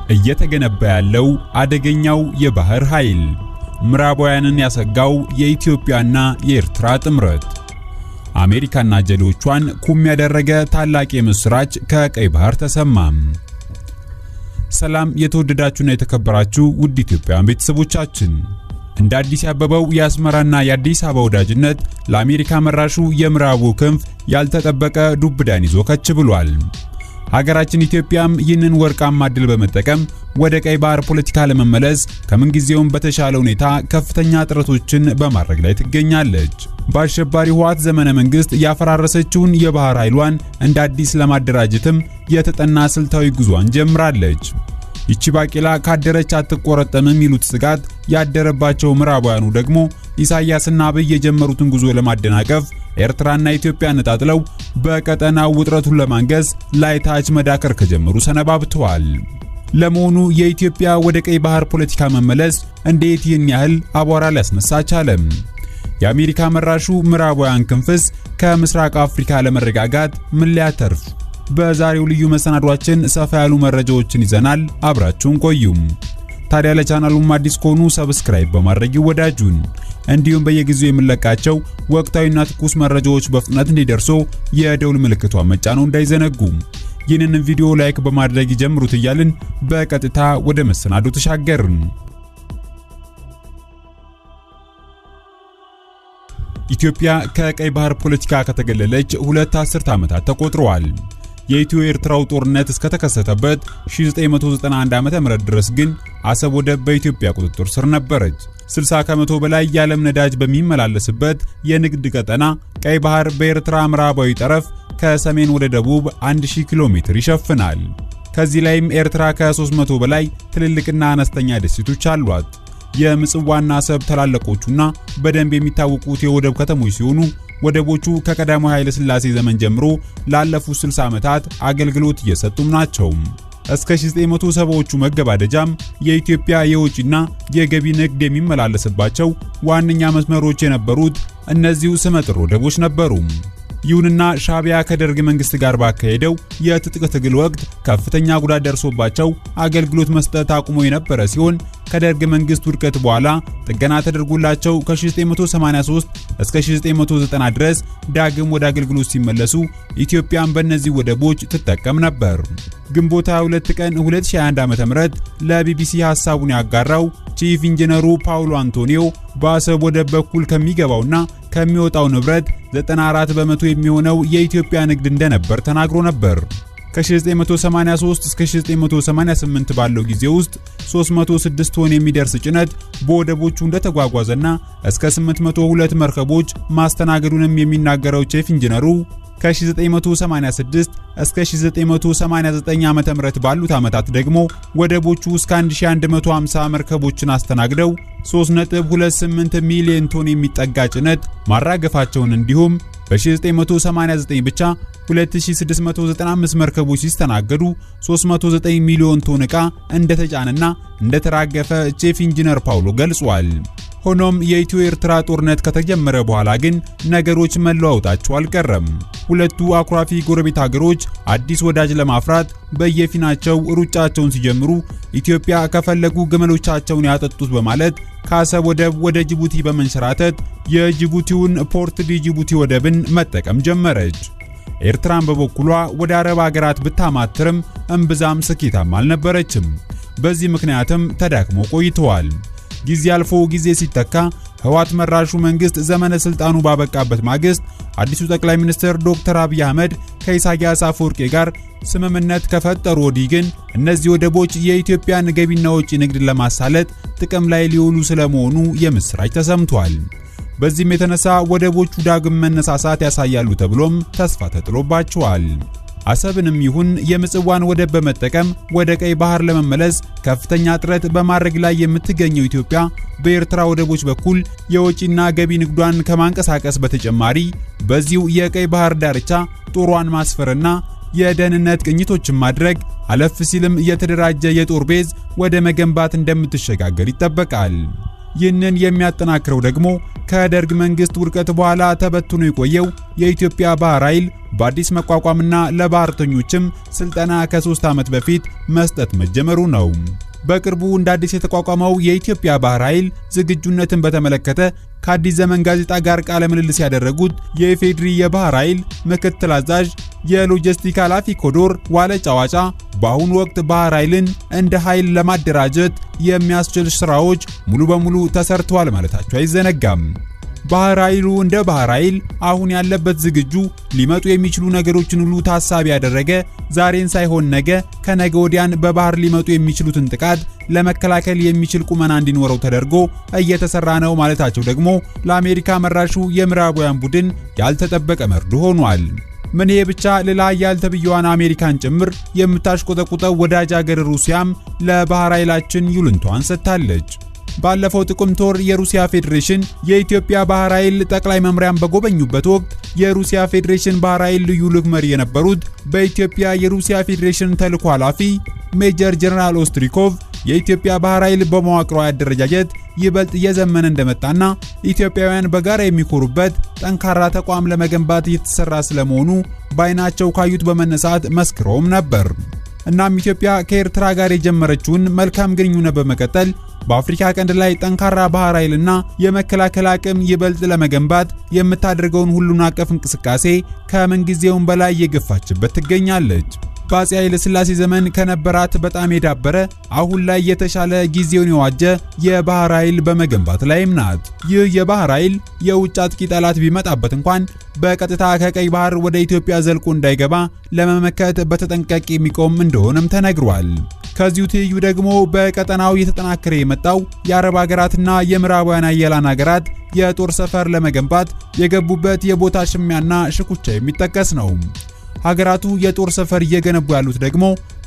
እየተገነባ ያለው አደገኛው የባህር ኃይል፣ ምዕራባውያንን ያሰጋው የኢትዮጵያና የኤርትራ ጥምረት፣ አሜሪካና ጀሌዎቿን ኩም ያደረገ ታላቅ የምስራች ከቀይ ባህር ተሰማም። ሰላም የተወደዳችሁና የተከበራችሁ ውድ ኢትዮጵያውያን ቤተሰቦቻችን፣ እንደ አዲስ ያበበው የአስመራና የአዲስ አበባ ወዳጅነት ለአሜሪካ መራሹ የምዕራቡ ክንፍ ያልተጠበቀ ዱብዳን ይዞ ከች ብሏል። ሀገራችን ኢትዮጵያም ይህንን ወርቃማ ዕድል በመጠቀም ወደ ቀይ ባህር ፖለቲካ ለመመለስ ከምንጊዜውም በተሻለ ሁኔታ ከፍተኛ ጥረቶችን በማድረግ ላይ ትገኛለች። በአሸባሪ ህወሓት ዘመነ መንግስት ያፈራረሰችውን የባህር ኃይሏን እንደ አዲስ ለማደራጀትም የተጠና ስልታዊ ጉዞን ጀምራለች። ይቺ ባቄላ ካደረች አትቆረጠምም የሚሉት ስጋት ያደረባቸው ምዕራባውያኑ ደግሞ ኢሳያስና አብይ የጀመሩትን ጉዞ ለማደናቀፍ ኤርትራና ኢትዮጵያ ነጣጥለው በቀጠናው ውጥረቱን ለማንገስ ላይታች መዳከር ከጀመሩ ሰነባብተዋል። ለመሆኑ የኢትዮጵያ ወደ ቀይ ባህር ፖለቲካ መመለስ እንዴት ይህን ያህል አቧራ ሊያስነሳ ቻለም? የአሜሪካ መራሹ ምዕራባውያን ክንፍስ ከምስራቅ አፍሪካ ለመረጋጋት ምን ሊያተርፍ? በዛሬው ልዩ መሰናዷችን ሰፋ ያሉ መረጃዎችን ይዘናል። አብራችሁን ቆዩም። ታዲያ ለቻናሉም አዲስ ከሆኑ ሰብስክራይብ በማድረግ ይወዳጁን። እንዲሁም በየጊዜው የምንለቃቸው ወቅታዊና ትኩስ መረጃዎች በፍጥነት እንዲደርሱ የደውል ምልክቷን መጫነው እንዳይዘነጉ። ይህንን ቪዲዮ ላይክ በማድረግ ይጀምሩት እያልን በቀጥታ ወደ መሰናዶ ተሻገርን። ኢትዮጵያ ከቀይ ባህር ፖለቲካ ከተገለለች 2 አስርት ዓመታት ተቆጥረዋል። የኢትዮ ኤርትራው ጦርነት እስከተከሰተበት 1991 ዓ.ም ድረስ ግን አሰብ ወደብ በኢትዮጵያ ቁጥጥር ስር ነበረች። 60 ከመቶ በላይ የዓለም ነዳጅ በሚመላለስበት የንግድ ቀጠና ቀይ ባህር በኤርትራ ምዕራባዊ ጠረፍ ከሰሜን ወደ ደቡብ 1000 ኪሎ ሜትር ይሸፍናል። ከዚህ ላይም ኤርትራ ከ300 በላይ ትልልቅና አነስተኛ ደሴቶች አሏት። የምጽዋና አሰብ ታላላቆቹና በደንብ የሚታወቁት የወደብ ከተሞች ሲሆኑ ወደቦቹ ከቀዳማዊ ኃይለ ሥላሴ ዘመን ጀምሮ ላለፉት 60 ዓመታት አገልግሎት እየሰጡም ናቸው። እስከ 1970ዎቹ መገባደጃም የኢትዮጵያ የውጭና የገቢ ንግድ የሚመላለስባቸው ዋነኛ መስመሮች የነበሩት እነዚሁ ስመጥር ወደቦች ነበሩ። ይሁንና ሻዕቢያ ከደርግ መንግስት ጋር ባካሄደው የትጥቅ ትግል ወቅት ከፍተኛ ጉዳት ደርሶባቸው አገልግሎት መስጠት አቁሞ የነበረ ሲሆን ከደርግ መንግስት ውድቀት በኋላ ጥገና ተደርጎላቸው ከ1983 እስከ 1990 ድረስ ዳግም ወደ አገልግሎት ሲመለሱ ኢትዮጵያን በእነዚህ ወደቦች ትጠቀም ነበር። ግንቦት 22 ቀን 2021 ዓ.ም ለቢቢሲ ሐሳቡን ያጋራው ቺፍ ኢንጂነሩ ፓውሎ አንቶኒዮ በአሰብ ወደብ በኩል ከሚገባውና ከሚወጣው ንብረት 94 በመቶ የሚሆነው የኢትዮጵያ ንግድ እንደነበር ተናግሮ ነበር። ከ1983 እስከ 1988 ባለው ጊዜ ውስጥ 306 ቶን የሚደርስ ጭነት በወደቦቹ እንደተጓጓዘና እስከ 802 መርከቦች ማስተናገዱንም የሚናገረው ቺፍ ኢንጂነሩ ከ1986 እስከ 1989 ዓ.ም ባሉት ዓመታት ደግሞ ወደቦቹ እስከ 1150 መርከቦችን አስተናግደው 3.28 ሚሊዮን ቶን የሚጠጋ ጭነት ማራገፋቸውን እንዲሁም በ1989 ብቻ 2695 መርከቦች ሲስተናገዱ 309 ሚሊዮን ቶን ዕቃ እንደተጫነና እንደተራገፈ ቺፍ ኢንጂነር ፓውሎ ገልጿል። ሆኖም የኢትዮ ኤርትራ ጦርነት ከተጀመረ በኋላ ግን ነገሮች መለዋወጣቸው አልቀረም። ሁለቱ አኩራፊ ጎረቤት ሀገሮች አዲስ ወዳጅ ለማፍራት በየፊናቸው ሩጫቸውን ሲጀምሩ ኢትዮጵያ ከፈለጉ ግመሎቻቸውን ያጠጡት በማለት ከአሰብ ወደብ ወደ ጅቡቲ በመንሸራተት የጅቡቲውን ፖርት ዲ ጅቡቲ ወደብን መጠቀም ጀመረች። ኤርትራን በበኩሏ ወደ አረብ ሀገራት ብታማትርም እምብዛም ስኬታማ አልነበረችም። በዚህ ምክንያትም ተዳክመው ቆይተዋል። ጊዜ አልፎ ጊዜ ሲተካ ህወሓት መራሹ መንግስት ዘመነ ስልጣኑ ባበቃበት ማግስት አዲሱ ጠቅላይ ሚኒስትር ዶክተር አብይ አህመድ ከኢሳያስ አፈወርቂ ጋር ስምምነት ከፈጠሩ ወዲህ ግን እነዚህ ወደቦች የኢትዮጵያን ገቢና ወጪ ንግድ ለማሳለጥ ጥቅም ላይ ሊውሉ ስለመሆኑ የምስራች ተሰምቷል። በዚህም የተነሳ ወደቦቹ ዳግም መነሳሳት ያሳያሉ ተብሎም ተስፋ ተጥሎባቸዋል። አሰብንም ይሁን የምጽዋን ወደብ በመጠቀም ወደ ቀይ ባህር ለመመለስ ከፍተኛ ጥረት በማድረግ ላይ የምትገኘው ኢትዮጵያ በኤርትራ ወደቦች በኩል የወጪና ገቢ ንግዷን ከማንቀሳቀስ በተጨማሪ በዚሁ የቀይ ባህር ዳርቻ ጦሯን ማስፈርና የደህንነት ቅኝቶችን ማድረግ አለፍ ሲልም የተደራጀ የጦር ቤዝ ወደ መገንባት እንደምትሸጋገር ይጠበቃል። ይህንን የሚያጠናክረው ደግሞ ከደርግ መንግስት ውድቀት በኋላ ተበትኖ የቆየው የኢትዮጵያ ባህር ኃይል በአዲስ መቋቋምና ለባህርተኞችም ስልጠና ከ3 ዓመት በፊት መስጠት መጀመሩ ነው። በቅርቡ እንደ አዲስ የተቋቋመው የኢትዮጵያ ባህር ኃይል ዝግጁነትን በተመለከተ ከአዲስ ዘመን ጋዜጣ ጋር ቃለ ምልልስ ያደረጉት የኢፌድሪ የባህር ኃይል ምክትል አዛዥ የሎጂስቲክ ኃላፊ ኮዶር ዋለ ጫዋጫ በአሁኑ ወቅት ባህር ኃይልን እንደ ኃይል ለማደራጀት የሚያስችል ስራዎች ሙሉ በሙሉ ተሰርተዋል ማለታቸው አይዘነጋም። ባህር ኃይሉ እንደ ባህር ኃይል አሁን ያለበት ዝግጁ ሊመጡ የሚችሉ ነገሮችን ሁሉ ታሳቢ ያደረገ ዛሬን ሳይሆን ነገ ከነገ ወዲያን በባህር ሊመጡ የሚችሉትን ጥቃት ለመከላከል የሚችል ቁመና እንዲኖረው ተደርጎ እየተሰራ ነው ማለታቸው ደግሞ ለአሜሪካ መራሹ የምዕራባውያን ቡድን ያልተጠበቀ መርዶ ሆኗል። ምን ይሄ ብቻ ሌላ ያልተብየዋን አሜሪካን ጭምር የምታሽቆጠቁጠው ወዳጅ ሀገር ሩሲያም ለባህር ኃይላችን ይሉንታዋን ሰጥታለች። ባለፈው ጥቅምት ወር የሩሲያ ፌዴሬሽን የኢትዮጵያ ባህር ኃይል ጠቅላይ መምሪያን በጎበኙበት ወቅት የሩሲያ ፌዴሬሽን ባህር ኃይል ልዩ ልዑክ መሪ የነበሩት በኢትዮጵያ የሩሲያ ፌዴሬሽን ተልዕኮ ኃላፊ ሜጀር ጀነራል ኦስትሪኮቭ የኢትዮጵያ ባህር ኃይል በመዋቅራዊ አደረጃጀት ይበልጥ እየዘመነ እንደመጣና ኢትዮጵያውያን በጋራ የሚኮሩበት ጠንካራ ተቋም ለመገንባት እየተሰራ ስለመሆኑ ባይናቸው ካዩት በመነሳት መስክረውም ነበር። እናም ኢትዮጵያ ከኤርትራ ጋር የጀመረችውን መልካም ግንኙነት በመቀጠል በአፍሪካ ቀንድ ላይ ጠንካራ ባህር ኃይልና የመከላከል አቅም ይበልጥ ለመገንባት የምታደርገውን ሁሉን አቀፍ እንቅስቃሴ ከምንጊዜውም በላይ እየገፋችበት ትገኛለች። በአፄ ኃይለ ሥላሴ ዘመን ከነበራት በጣም የዳበረ አሁን ላይ የተሻለ ጊዜውን የዋጀ የባህር ኃይል በመገንባት ላይም ናት። ይህ የባህር ኃይል የውጭ አጥቂ ጠላት ቢመጣበት እንኳን በቀጥታ ከቀይ ባህር ወደ ኢትዮጵያ ዘልቆ እንዳይገባ ለመመከት በተጠንቀቅ የሚቆም እንደሆነም ተነግሯል። ከዚሁ ትይዩ ደግሞ በቀጠናው የተጠናከረ የመጣው የአረብ ሀገራትና የምዕራባውያን ኃያላን ሀገራት የጦር ሰፈር ለመገንባት የገቡበት የቦታ ሽሚያና ሽኩቻ የሚጠቀስ ነው። ሀገራቱ የጦር ሰፈር እየገነቡ ያሉት ደግሞ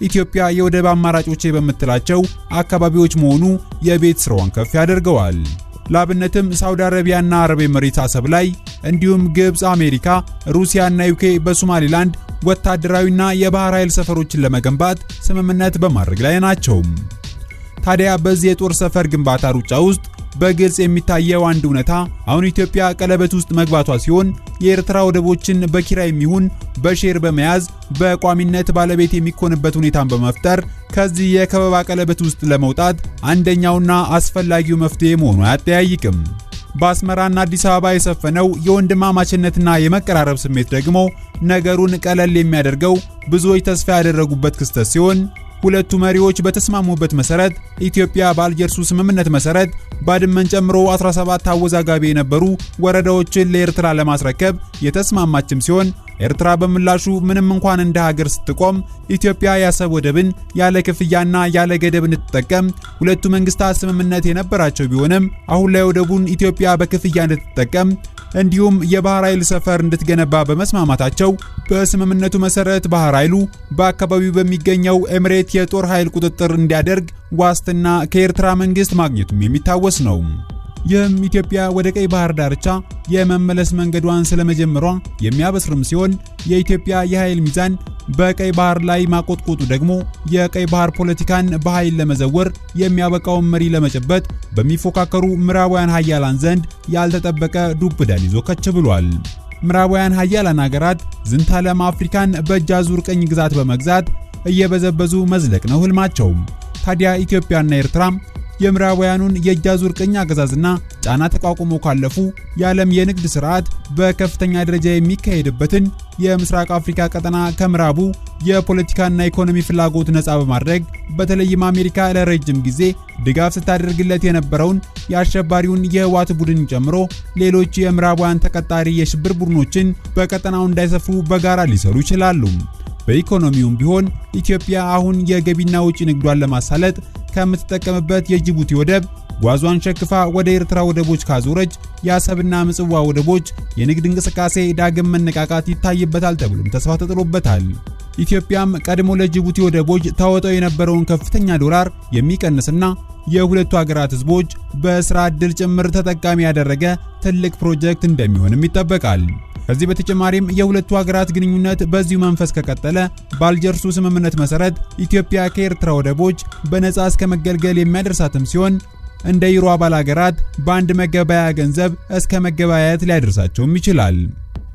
ኢትዮጵያ የወደብ አማራጮቼ በምትላቸው አካባቢዎች መሆኑ የቤት ስራዋን ከፍ ያደርገዋል። ላብነትም ሳውዲ አረቢያና አረብ ኤሚሬት አሰብ ላይ እንዲሁም ግብጽ፣ አሜሪካ፣ ሩሲያና ዩኬ በሶማሊላንድ ወታደራዊና የባህር ኃይል ሰፈሮችን ለመገንባት ስምምነት በማድረግ ላይ ናቸው። ታዲያ በዚህ የጦር ሰፈር ግንባታ ሩጫ ውስጥ በግልጽ የሚታየው አንድ እውነታ አሁን ኢትዮጵያ ቀለበት ውስጥ መግባቷ ሲሆን የኤርትራ ወደቦችን በኪራይ የሚሆን በሼር በመያዝ በቋሚነት ባለቤት የሚኮንበት ሁኔታን በመፍጠር ከዚህ የከበባ ቀለበት ውስጥ ለመውጣት አንደኛውና አስፈላጊው መፍትሄ መሆኑ አያጠያይቅም። በአስመራና አዲስ አበባ የሰፈነው የወንድማማችነትና የመቀራረብ ስሜት ደግሞ ነገሩን ቀለል የሚያደርገው ብዙዎች ተስፋ ያደረጉበት ክስተት ሲሆን ሁለቱ መሪዎች በተስማሙበት መሰረት ኢትዮጵያ በአልጀርሱ ስምምነት መሰረት ባድመን ጨምሮ 17 አወዛጋቢ የነበሩ ወረዳዎችን ለኤርትራ ለማስረከብ የተስማማችም ሲሆን ኤርትራ በምላሹ ምንም እንኳን እንደ ሀገር ስትቆም ኢትዮጵያ የአሰብ ወደብን ያለ ክፍያና ያለ ገደብ እንድትጠቀም ሁለቱ መንግስታት ስምምነት የነበራቸው ቢሆንም አሁን ላይ ወደቡን ኢትዮጵያ በክፍያ እንድትጠቀም እንዲሁም የባህር ኃይል ሰፈር እንድትገነባ በመስማማታቸው በስምምነቱ መሰረት ባህር ኃይሉ በአካባቢው በሚገኘው ኤሚሬት የጦር ኃይል ቁጥጥር እንዲያደርግ ዋስትና ከኤርትራ መንግስት ማግኘቱም የሚታወስ ነው። ይህም ኢትዮጵያ ወደ ቀይ ባህር ዳርቻ የመመለስ መንገዷን ስለመጀመሯ የሚያበስርም ሲሆን የኢትዮጵያ የኃይል ሚዛን በቀይ ባህር ላይ ማቆጥቆጡ ደግሞ የቀይ ባህር ፖለቲካን በኃይል ለመዘወር የሚያበቃውን መሪ ለመጨበጥ በሚፎካከሩ ምዕራባውያን ኃያላን ዘንድ ያልተጠበቀ ዱብዳን ይዞ ከች ብሏል። ምዕራባውያን ኃያላን ሀገራት ዝንታለም አፍሪካን በእጅ አዙር ቀኝ ግዛት በመግዛት እየበዘበዙ መዝለቅ ነው ህልማቸው። ታዲያ ኢትዮጵያና ኤርትራ የምዕራባውያኑን የእጅ አዙር ቀኝ አገዛዝና ጫና ተቋቁመው ካለፉ የዓለም የንግድ ስርዓት በከፍተኛ ደረጃ የሚካሄድበትን የምስራቅ አፍሪካ ቀጠና ከምዕራቡ የፖለቲካና ኢኮኖሚ ፍላጎት ነፃ በማድረግ በተለይም አሜሪካ ለረጅም ጊዜ ድጋፍ ስታደርግለት የነበረውን የአሸባሪውን የህወሓት ቡድን ጨምሮ ሌሎች የምዕራባውያን ተቀጣሪ የሽብር ቡድኖችን በቀጠናው እንዳይሰፍሩ በጋራ ሊሰሩ ይችላሉ። በኢኮኖሚውም ቢሆን ኢትዮጵያ አሁን የገቢና ውጪ ንግዷን ለማሳለጥ ከምትጠቀምበት የጅቡቲ ወደብ ጓዟን ሸክፋ ወደ ኤርትራ ወደቦች ካዞረች የአሰብና ምጽዋ ወደቦች የንግድ እንቅስቃሴ ዳግም መነቃቃት ይታይበታል ተብሎም ተስፋ ተጥሎበታል። ኢትዮጵያም ቀድሞ ለጅቡቲ ወደቦች ታወጣው የነበረውን ከፍተኛ ዶላር የሚቀንስና የሁለቱ ሀገራት ህዝቦች በስራ ዕድል ጭምር ተጠቃሚ ያደረገ ትልቅ ፕሮጀክት እንደሚሆንም ይጠበቃል። ከዚህ በተጨማሪም የሁለቱ ሀገራት ግንኙነት በዚሁ መንፈስ ከቀጠለ በአልጀርሱ ስምምነት መሰረት ኢትዮጵያ ከኤርትራ ወደቦች በነፃ እስከ መገልገል የሚያደርሳትም ሲሆን እንደ ዩሮ አባል ሀገራት በአንድ መገበያያ ገንዘብ እስከ መገበያየት ሊያደርሳቸውም ይችላል።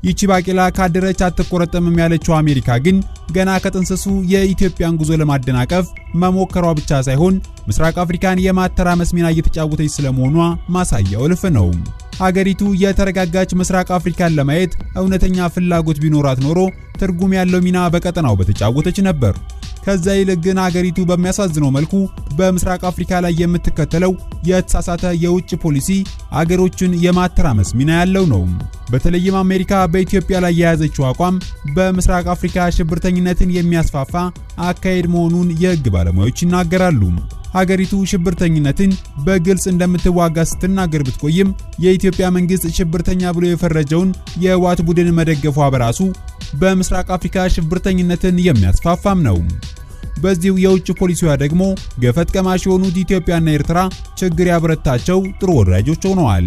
ይቺ ባቄላ ካደረች አትቆረጠምም ያለችው አሜሪካ ግን ገና ከጥንስሱ የኢትዮጵያን ጉዞ ለማደናቀፍ መሞከሯ ብቻ ሳይሆን ምስራቅ አፍሪካን የማተራመስ ሚና እየተጫወተች ስለመሆኗ ማሳያው እልፍ ነው። ሀገሪቱ የተረጋጋች ምስራቅ አፍሪካን ለማየት እውነተኛ ፍላጎት ቢኖራት ኖሮ ትርጉም ያለው ሚና በቀጠናው በተጫወተች ነበር። ከዛ ይልቅ ግን ሀገሪቱ በሚያሳዝነው መልኩ በምስራቅ አፍሪካ ላይ የምትከተለው የተሳሳተ የውጭ ፖሊሲ አገሮችን የማተራመስ ሚና ያለው ነው። በተለይም አሜሪካ በኢትዮጵያ ላይ የያዘችው አቋም በምስራቅ አፍሪካ ሽብርተኝነትን የሚያስፋፋ አካሄድ መሆኑን የሕግ ባለሙያዎች ይናገራሉ። ሀገሪቱ ሽብርተኝነትን በግልጽ እንደምትዋጋ ስትናገር ብትቆይም የኢትዮጵያ መንግስት ሽብርተኛ ብሎ የፈረጀውን የህወሓት ቡድን መደገፏ በራሱ በምስራቅ አፍሪካ ሽብርተኝነትን የሚያስፋፋም ነው። በዚሁ የውጭ ፖሊሲዋ ደግሞ ገፈት ቀማሽ የሆኑት ኢትዮጵያና ኤርትራ ችግር ያበረታቸው ጥሩ ወዳጆች ሆነዋል።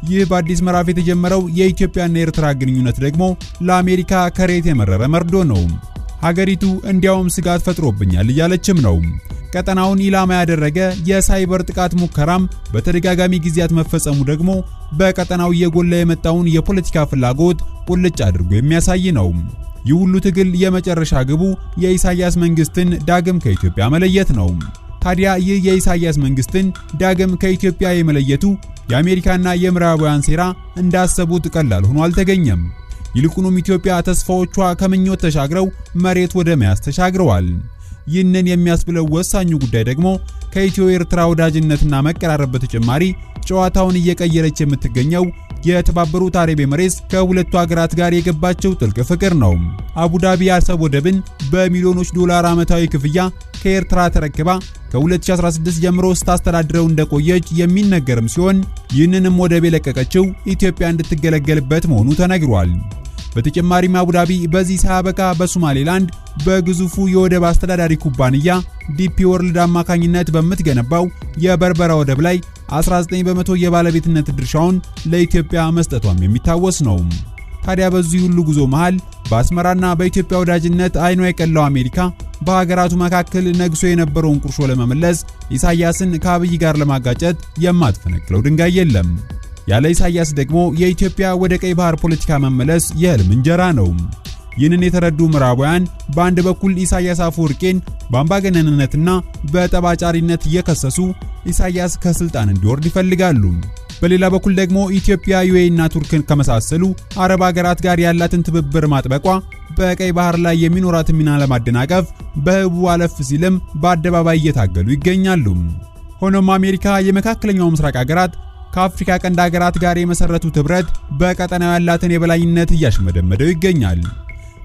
ይህ በአዲስ ምዕራፍ የተጀመረው የኢትዮጵያና ኤርትራ ግንኙነት ደግሞ ለአሜሪካ ከሬት የመረረ መርዶ ነው። ሀገሪቱ እንዲያውም ስጋት ፈጥሮብኛል እያለችም ነው። ቀጠናውን ኢላማ ያደረገ የሳይበር ጥቃት ሙከራም በተደጋጋሚ ጊዜያት መፈጸሙ ደግሞ በቀጠናው እየጎላ የመጣውን የፖለቲካ ፍላጎት ቁልጭ አድርጎ የሚያሳይ ነው። ይህ ሁሉ ትግል የመጨረሻ ግቡ የኢሳያስ መንግስትን ዳግም ከኢትዮጵያ መለየት ነው። ታዲያ ይህ የኢሳያስ መንግስትን ዳግም ከኢትዮጵያ የመለየቱ የአሜሪካና የምዕራባውያን ሴራ እንዳሰቡት ቀላል ሆኖ አልተገኘም። ይልቁንም ኢትዮጵያ ተስፋዎቿ ከምኞት ተሻግረው መሬት ወደ መያዝ ተሻግረዋል። ይህንን የሚያስብለው ወሳኙ ጉዳይ ደግሞ ከኢትዮ ኤርትራ ወዳጅነትና መቀራረብ በተጨማሪ ጨዋታውን እየቀየረች የምትገኘው የተባበሩት አረብ ኤሚሬትስ ከሁለቱ ሀገራት ጋር የገባቸው ጥልቅ ፍቅር ነው። አቡዳቢ አሰብ ወደብን በሚሊዮኖች ዶላር ዓመታዊ ክፍያ ከኤርትራ ተረክባ ከ2016 ጀምሮ ስታስተዳድረው እንደቆየች የሚነገርም ሲሆን ይህንንም ወደብ የለቀቀችው ኢትዮጵያ እንድትገለገልበት መሆኑ ተነግሯል። በተጨማሪም አቡዳቢ በዚህ ሳያበቃ በሶማሌላንድ በግዙፉ የወደብ አስተዳዳሪ ኩባንያ ዲፒ ወርልድ አማካኝነት በምትገነባው የበርበራ ወደብ ላይ 19 በመቶ የባለቤትነት ድርሻውን ለኢትዮጵያ መስጠቷም የሚታወስ ነው። ታዲያ በዚህ ሁሉ ጉዞ መሃል በአስመራና በኢትዮጵያ ወዳጅነት አይኗ የቀላው አሜሪካ በሀገራቱ መካከል ነግሶ የነበረውን ቁርሾ ለመመለስ ኢሳያስን ከአብይ ጋር ለማጋጨት የማትፈነቅለው ድንጋይ የለም። ያለ ኢሳያስ ደግሞ የኢትዮጵያ ወደ ቀይ ባህር ፖለቲካ መመለስ የህልም እንጀራ ነው። ይህንን የተረዱ ምዕራባውያን በአንድ በኩል ኢሳያስ አፈወርቄን በአምባገነንነትና በጠባጫሪነት እየከሰሱ ኢሳያስ ከስልጣን እንዲወርድ ይፈልጋሉ። በሌላ በኩል ደግሞ ኢትዮጵያ ዩኤኢና ቱርክን ከመሳሰሉ አረብ ሀገራት ጋር ያላትን ትብብር ማጥበቋ በቀይ ባህር ላይ የሚኖራትን ሚና ለማደናቀፍ በህቡ አለፍ ሲልም በአደባባይ እየታገሉ ይገኛሉ። ሆኖም አሜሪካ የመካከለኛው ምስራቅ ሀገራት ከአፍሪካ ቀንድ ሀገራት ጋር የመሰረቱት ህብረት በቀጠናው ያላትን የበላይነት እያሽመደመደው ይገኛል።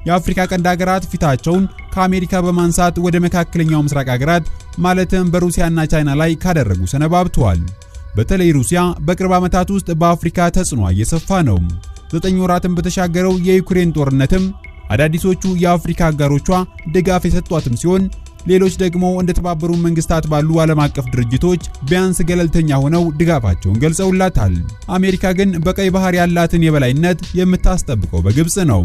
የአፍሪካ ቀንድ ሀገራት ፊታቸውን ከአሜሪካ በማንሳት ወደ መካከለኛው ምስራቅ ሀገራት ማለትም በሩሲያና ቻይና ላይ ካደረጉ ሰነባብተዋል። በተለይ ሩሲያ በቅርብ ዓመታት ውስጥ በአፍሪካ ተጽዕኖ እየሰፋ ነው። 9 ወራትን በተሻገረው የዩክሬን ጦርነትም አዳዲሶቹ የአፍሪካ አጋሮቿ ድጋፍ የሰጧትም ሲሆን ሌሎች ደግሞ እንደ ተባበሩት መንግስታት ባሉ ዓለም አቀፍ ድርጅቶች ቢያንስ ገለልተኛ ሆነው ድጋፋቸውን ገልጸውላታል። አሜሪካ ግን በቀይ ባህር ያላትን የበላይነት የምታስጠብቀው በግብጽ ነው።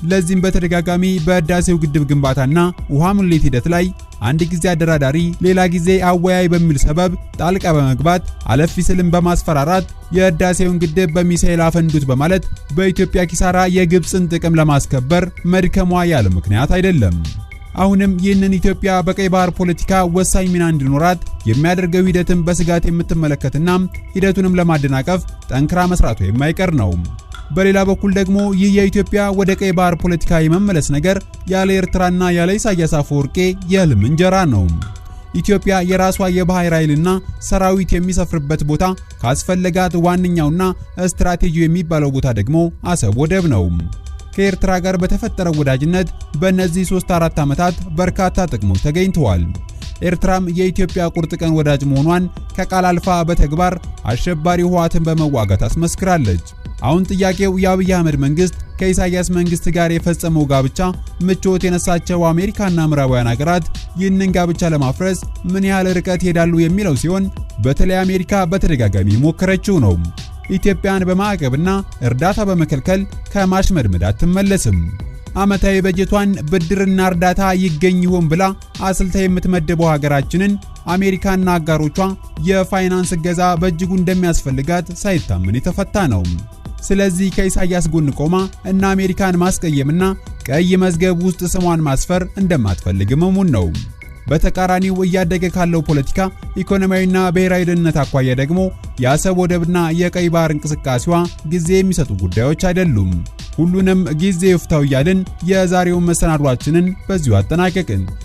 ለዚህም በተደጋጋሚ በህዳሴው ግድብ ግንባታና ውሃ ሙሌት ሂደት ላይ አንድ ጊዜ አደራዳሪ ሌላ ጊዜ አወያይ በሚል ሰበብ ጣልቃ በመግባት አለፍ ሲልም በማስፈራራት የህዳሴውን ግድብ በሚሳኤል አፈንዱት በማለት በኢትዮጵያ ኪሳራ የግብጽን ጥቅም ለማስከበር መድከሟ ያለ ምክንያት አይደለም። አሁንም ይህንን ኢትዮጵያ በቀይ ባህር ፖለቲካ ወሳኝ ሚና እንዲኖራት የሚያደርገው ሂደትን በስጋት የምትመለከትና ሂደቱንም ለማደናቀፍ ጠንክራ መስራቱ የማይቀር ነው። በሌላ በኩል ደግሞ ይህ የኢትዮጵያ ወደ ቀይ ባህር ፖለቲካ የመመለስ ነገር ያለ ኤርትራና ያለ ኢሳያስ አፈወርቄ የህልም እንጀራ ነው። ኢትዮጵያ የራሷ የባህር ኃይልና ሰራዊት የሚሰፍርበት ቦታ ካስፈለጋት ዋነኛውና ስትራቴጂው የሚባለው ቦታ ደግሞ አሰብ ወደብ ነው። ከኤርትራ ጋር በተፈጠረው ወዳጅነት በእነዚህ 3-4 ዓመታት በርካታ ጥቅሞች ተገኝተዋል። ኤርትራም የኢትዮጵያ ቁርጥ ቀን ወዳጅ መሆኗን ከቃል አልፋ በተግባር አሸባሪ ህወሓትን በመዋጋት አስመስክራለች። አሁን ጥያቄው የአብይ አህመድ መንግስት ከኢሳያስ መንግስት ጋር የፈጸመው ጋብቻ ምቾት የነሳቸው አሜሪካና ምዕራባውያን ሀገራት ይህንን ጋብቻ ለማፍረስ ምን ያህል ርቀት ይሄዳሉ የሚለው ሲሆን በተለይ አሜሪካ በተደጋጋሚ ሞከረችው ነው። ኢትዮጵያን በማዕቀብና እርዳታ በመከልከል ከማሽመድመድ አትመለስም። ዓመታዊ በጀቷን ብድርና እርዳታ ይገኝ ይሆን ብላ አስልታ የምትመደበው ሀገራችንን አሜሪካና አጋሮቿ የፋይናንስ እገዛ በእጅጉ እንደሚያስፈልጋት ሳይታመን የተፈታ ነው። ስለዚህ ከኢሳያስ ጎን ቆማ እና አሜሪካን ማስቀየምና ቀይ መዝገብ ውስጥ ስሟን ማስፈር እንደማትፈልግም እሙን ነው። በተቃራኒው እያደገ ካለው ፖለቲካ፣ ኢኮኖሚያዊና ብሔራዊ ደህንነት አኳያ ደግሞ የአሰብ ወደብና የቀይ ባህር እንቅስቃሴዋ ጊዜ የሚሰጡ ጉዳዮች አይደሉም። ሁሉንም ጊዜ ይፍታው እያልን የዛሬውን መሰናዷችንን በዚሁ አጠናቀቅን።